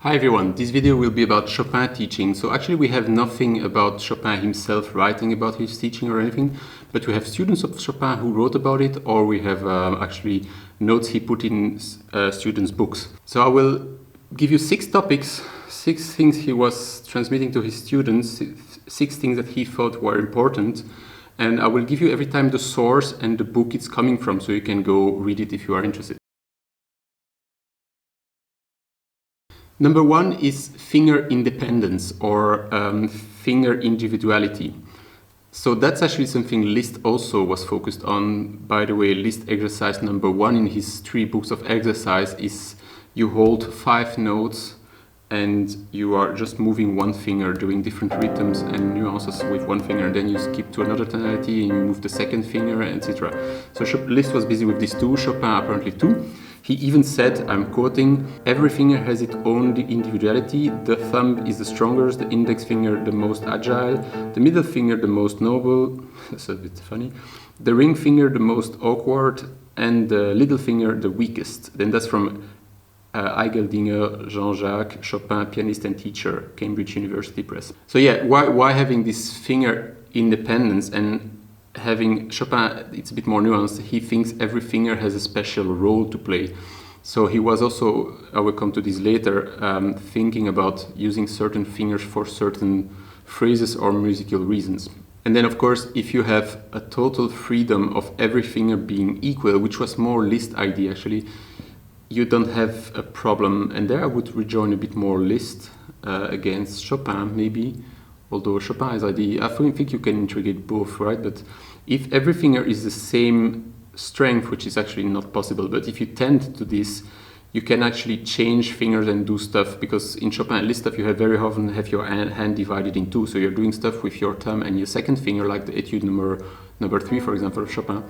Hi everyone, this video will be about Chopin teaching. So actually we have nothing about Chopin himself writing about his teaching or anything, but we have students of Chopin who wrote about it, or we have actually notes he put in students' books. So I will give you 6 topics, 6 things he was transmitting to his students, 6 things that he thought were important, and I will give you every time the source and the book it's coming from, so you can go read it if you are interested. Number 1 is finger independence or finger individuality. So that's actually something Liszt also was focused on. By the way, Liszt exercise number 1 in his 3 books of exercise is you hold 5 notes and you are just moving one finger, doing different rhythms and nuances with one finger, and then you skip to another tonality and you move the second finger, etc. So Liszt was busy with these 2, Chopin apparently too. He even said, I'm quoting, "Every finger has its own individuality. The thumb is the strongest, the index finger the most agile, the middle finger the most noble," that's a bit funny, "the ring finger the most awkward, and the little finger the weakest." Then that's from Eigeldinger, Jean-Jacques, Chopin, pianist and teacher, Cambridge University Press. So yeah, why having this finger independence? And having Chopin, it's a bit more nuanced. He thinks every finger has a special role to play. So he was also, I will come to this later, thinking about using certain fingers for certain phrases or musical reasons. And then of course, if you have a total freedom of every finger being equal, which was more Liszt idea actually, you don't have a problem. And there I would rejoin a bit more Liszt against Chopin maybe. Although Chopin's idea, I think you can integrate both, right? But if every finger is the same strength, which is actually not possible, but if you tend to this, you can actually change fingers and do stuff, because in Chopin and Liszt stuff you have very often have your hand divided in 2, so you're doing stuff with your thumb and your second finger, like the Etude number 3, for example, of Chopin,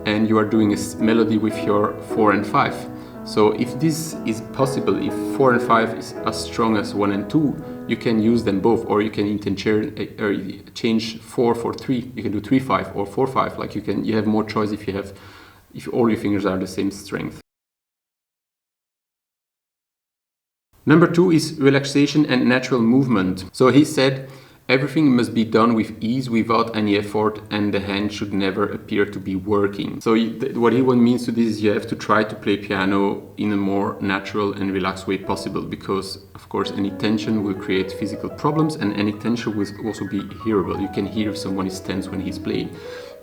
and you are doing a melody with your 4 and 5. So if this is possible, if 4 and 5 is as strong as 1 and 2, you can use them both, or you can change 4 for 3. You can do 3-5 or 4-5. Like you have more choice if all your fingers are the same strength. Number 2 is relaxation and natural movement. So he said, everything must be done with ease, without any effort, and the hand should never appear to be working. So what he means to this is you have to try to play piano in a more natural and relaxed way possible, because of course any tension will create physical problems, and any tension will also be hearable. You can hear if someone is tense when he's playing.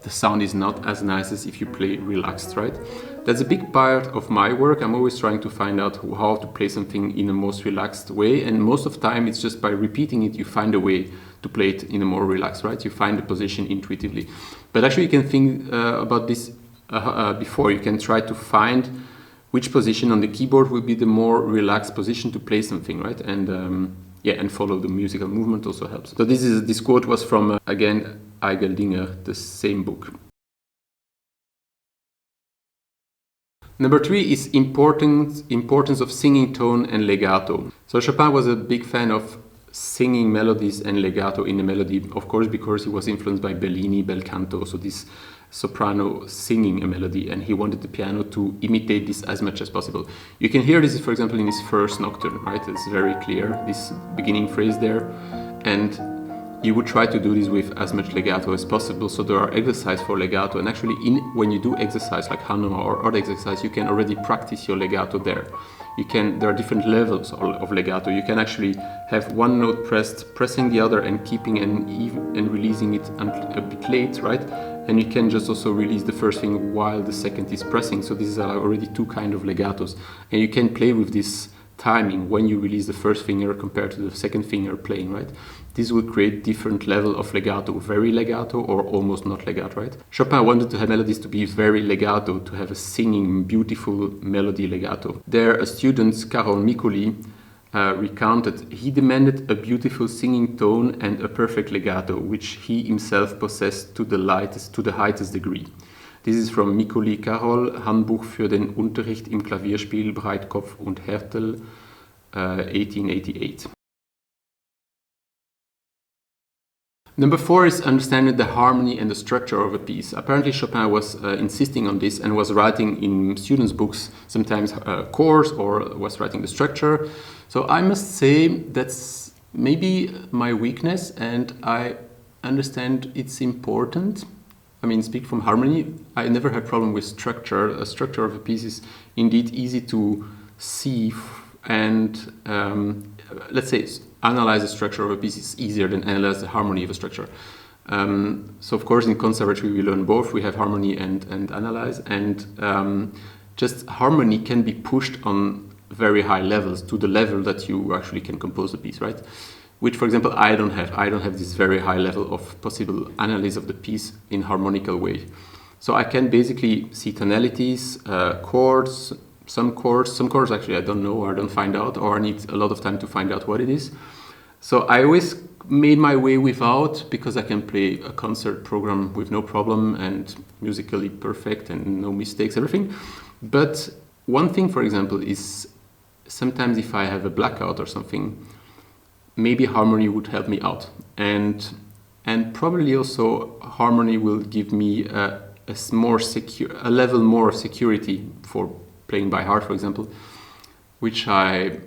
The sound is not as nice as if you play relaxed, right? That's a big part of my work. I'm always trying to find out how to play something in a most relaxed way, and most of the time it's just by repeating it you find a way to play it in a more relaxed, right? You find the position intuitively. But actually you can think about this before. You can try to find which position on the keyboard will be the more relaxed position to play something, right? And and follow the musical movement also helps. So this quote was from, again, Eigeldinger, the same book. Number 3 is importance of singing tone and legato. So Chopin was a big fan of singing melodies and legato in a melody, of course, because he was influenced by Bellini, bel canto, so this soprano singing a melody, and he wanted the piano to imitate this as much as possible. You can hear this, for example, in his first nocturne, right? It's very clear, this beginning phrase there, and you would try to do this with as much legato as possible. So there are exercises for legato, and actually when you do exercise like Hanoma or other exercise, you can already practice your legato there. There are different levels of legato. You can actually have one note pressing the other and keeping and releasing it a bit late, right? And you can just also release the first finger while the second is pressing. So these are already 2 kinds of legatos. And you can play with this timing when you release the first finger compared to the second finger playing, right? This will create different level of legato, very legato or almost not legato, right? Chopin wanted to have melodies to be very legato, to have a singing, beautiful melody legato. There, a student, Karol Mikuli, recounted, he demanded a beautiful singing tone and a perfect legato, which he himself possessed to the highest degree. This is from Mikuli Karol, Handbuch für den Unterricht im Klavierspiel, Breitkopf und Härtel, 1888. Number 4 is understanding the harmony and the structure of a piece. Apparently Chopin was insisting on this and was writing in students' books sometimes chords or was writing the structure. So I must say that's maybe my weakness, and I understand it's important. I mean, speak from harmony, I never had problem with structure. A structure of a piece is indeed easy to see, and let's say analyze the structure of a piece is easier than analyze the harmony of a structure. So of course in conservatory we learn both. We have harmony and analyze, and just harmony can be pushed on very high levels to the level that you actually can compose a piece, right? Which, for example, I don't have. I don't have this very high level of possible analysis of the piece in harmonical way. So I can basically see tonalities, chords, some chords actually I don't know or I don't find out, or I need a lot of time to find out what it is. So I always made my way without, because I can play a concert program with no problem and musically perfect and no mistakes, everything. But one thing, for example, is sometimes if I have a blackout or something, maybe harmony would help me out. And probably also harmony will give me a level more of security for playing by heart, for example, which I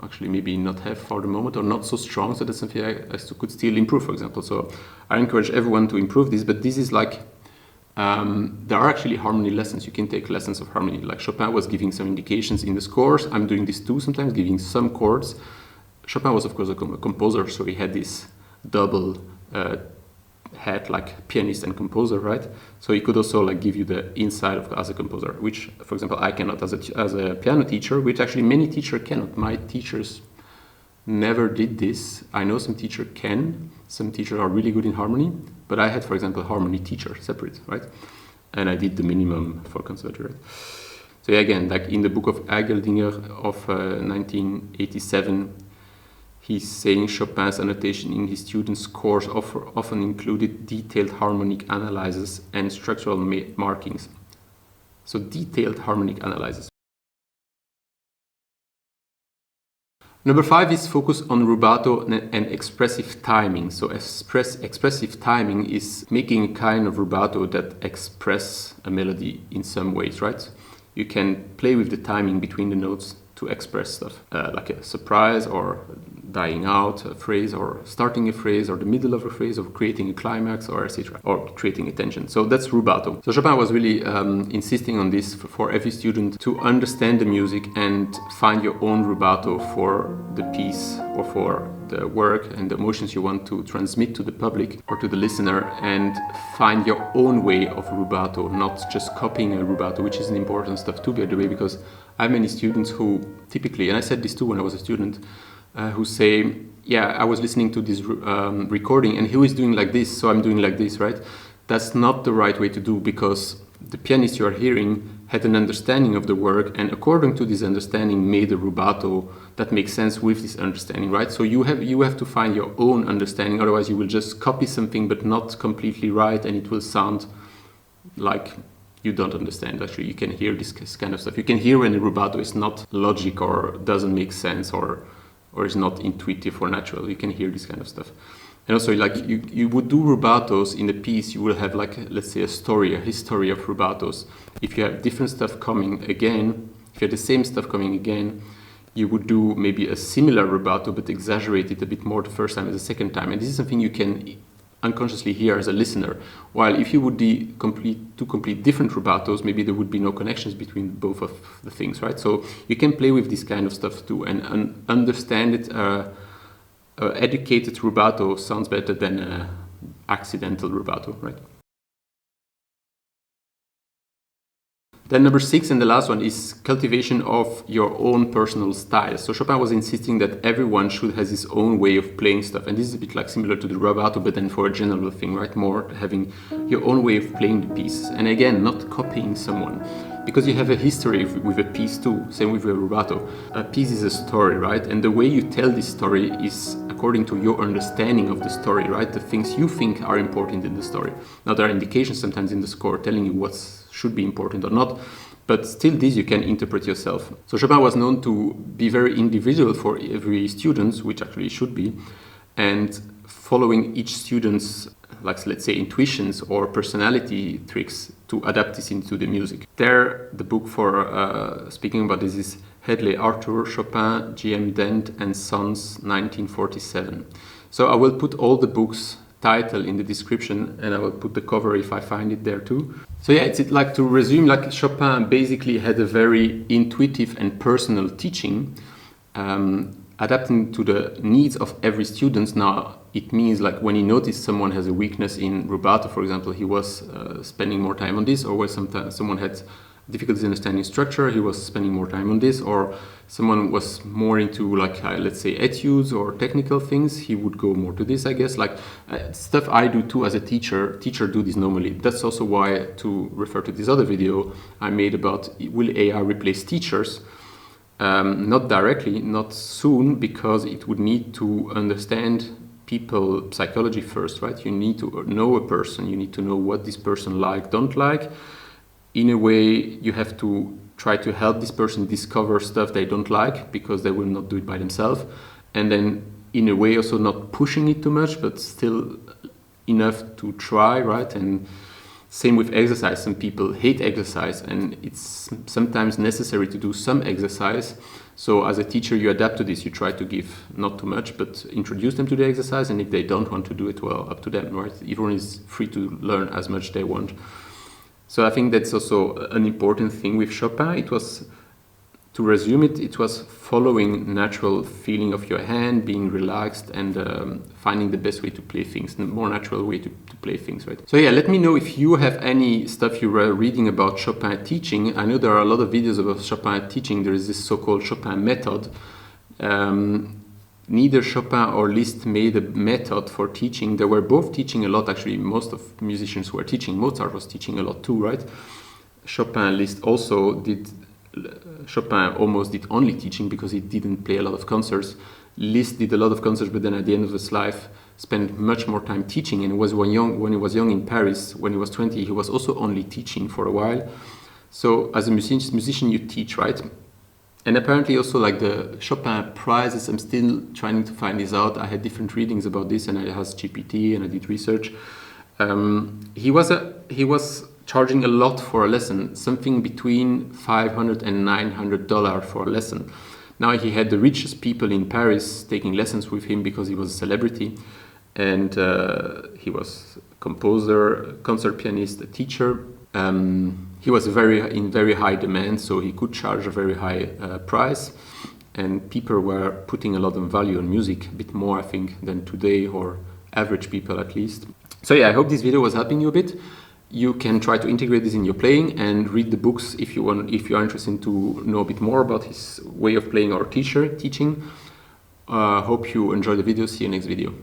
actually maybe not have for the moment, or not so strong. So that's something I could still improve, for example. So I encourage everyone to improve this, but this is like, there are actually harmony lessons. You can take lessons of harmony. Like Chopin was giving some indications in the scores. I'm doing this too sometimes, giving some chords. Chopin was of course a composer, so he had this double hat, like pianist and composer, right? So he could also like give you the inside of as a composer, which, for example, I cannot as a piano teacher, which actually many teachers cannot. My teachers never did this. I know some teachers can. Some teachers are really good in harmony, but I had, for example, a harmony teacher separate, right? And I did the minimum for conservatory, right? So yeah, again, like in the book of Ageldinger of 1987, he's saying Chopin's annotation in his students' scores often included detailed harmonic analysis and structural markings. So detailed harmonic analysis. Number 5 is focus on rubato and expressive timing. So expressive timing is making a kind of rubato that express a melody in some ways, right? You can play with the timing between the notes to express stuff, like a surprise or dying out a phrase, or starting a phrase, or the middle of a phrase, or creating a climax, or etc., or creating a tension. So that's rubato. So Chopin was really insisting on this for every student to understand the music and find your own rubato for the piece or for the work and the emotions you want to transmit to the public or to the listener, and find your own way of rubato, not just copying a rubato, which is an important stuff too, by the way, because I have many students who typically, and I said this too when I was a student, who say, yeah, I was listening to this recording and he was doing like this, so I'm doing like this, right? That's not the right way to do, because the pianist you are hearing had an understanding of the work, and according to this understanding made a rubato that makes sense with this understanding, right? So you have to find your own understanding, otherwise you will just copy something but not completely right, and it will sound like you don't understand. Actually, you can hear this kind of stuff. You can hear when a rubato is not logic or doesn't make sense or is not intuitive or natural. You can hear this kind of stuff. And also, like, you would do rubatos in a piece, you will have, like, let's say a history of rubatos. If you have different stuff coming again, if you have the same stuff coming again, you would do maybe a similar rubato but exaggerate it a bit more the first time as the second time. And this is something you can unconsciously hear as a listener. While if you would complete different rubatos, maybe there would be no connections between both of the things, right? So you can play with this kind of stuff too and understand it. Educated rubato sounds better than accidental rubato, right? Then number 6, and the last one, is cultivation of your own personal style. So Chopin was insisting that everyone should have his own way of playing stuff. And this is a bit like similar to the rubato, but then for a general thing, right? More having your own way of playing the piece. And again, not copying someone. Because you have a history with a piece too, same with a rubato. A piece is a story, right? And the way you tell this story is according to your understanding of the story, right? The things you think are important in the story. Now, there are indications sometimes in the score telling you what should be important or not, but still this you can interpret yourself. So Chopin was known to be very individual for every student, which actually should be, and following each student's, like, let's say, intuitions or personality tricks to adapt this into the music. There, the book for speaking about this is Hedley Arthur, Chopin, G.M. Dent and Sons, 1947. So I will put all the books title in the description, and I will put the cover if I find it there too. So yeah, it's like, to resume, like, Chopin basically had a very intuitive and personal teaching, adapting to the needs of every student. Now, it means, like, when he noticed someone has a weakness in rubato, for example, he was spending more time on this, or where sometimes someone had difficulties understanding structure, he was spending more time on this, or someone was more into, like, let's say, etudes or technical things, he would go more to this, I guess. Like, stuff I do too as a teacher do this normally. That's also why, to refer to this other video I made about will AI replace teachers, not directly, not soon, because it would need to understand people psychology first, right? You need to know a person, you need to know what this person like, don't like. In a way, you have to try to help this person discover stuff they don't like, because they will not do it by themselves. And then, in a way, also not pushing it too much, but still enough to try, right? And same with exercise. Some people hate exercise, and it's sometimes necessary to do some exercise. So as a teacher, you adapt to this. You try to give not too much, but introduce them to the exercise. And if they don't want to do it, well, up to them, right? Everyone is free to learn as much they want. So I think that's also an important thing with Chopin. It was, to resume it, it was following natural feeling of your hand, being relaxed, and finding the best way to play things, the more natural way to play things, right? So yeah, let me know if you have any stuff you were reading about Chopin teaching. I know there are a lot of videos about Chopin teaching. There is this so-called Chopin method. Neither Chopin or Liszt made a method for teaching. They were both teaching a lot, actually. Most of musicians were teaching. Mozart was teaching a lot too, right? Chopin and Liszt also did. Chopin almost did only teaching because he didn't play a lot of concerts. Liszt did a lot of concerts, but then at the end of his life spent much more time teaching. And when he was young in Paris, when he was 20, he was also only teaching for a while. So as a musician, you teach, right? And apparently also, like, the Chopin prizes, I'm still trying to find this out. I had different readings about this, and I asked GPT and I did research. He was charging a lot for a lesson, something between $500 and $900 for a lesson. Now, he had the richest people in Paris taking lessons with him because he was a celebrity, and he was a composer, concert pianist, a teacher. He was in very high demand, so he could charge a very high price, and people were putting a lot of value on music, a bit more, I think, than today, or average people at least. So yeah, I hope this video was helping you a bit. You can try to integrate this in your playing and read the books if you are interested to know a bit more about his way of playing or teaching. Hope you enjoy the video. See you next video.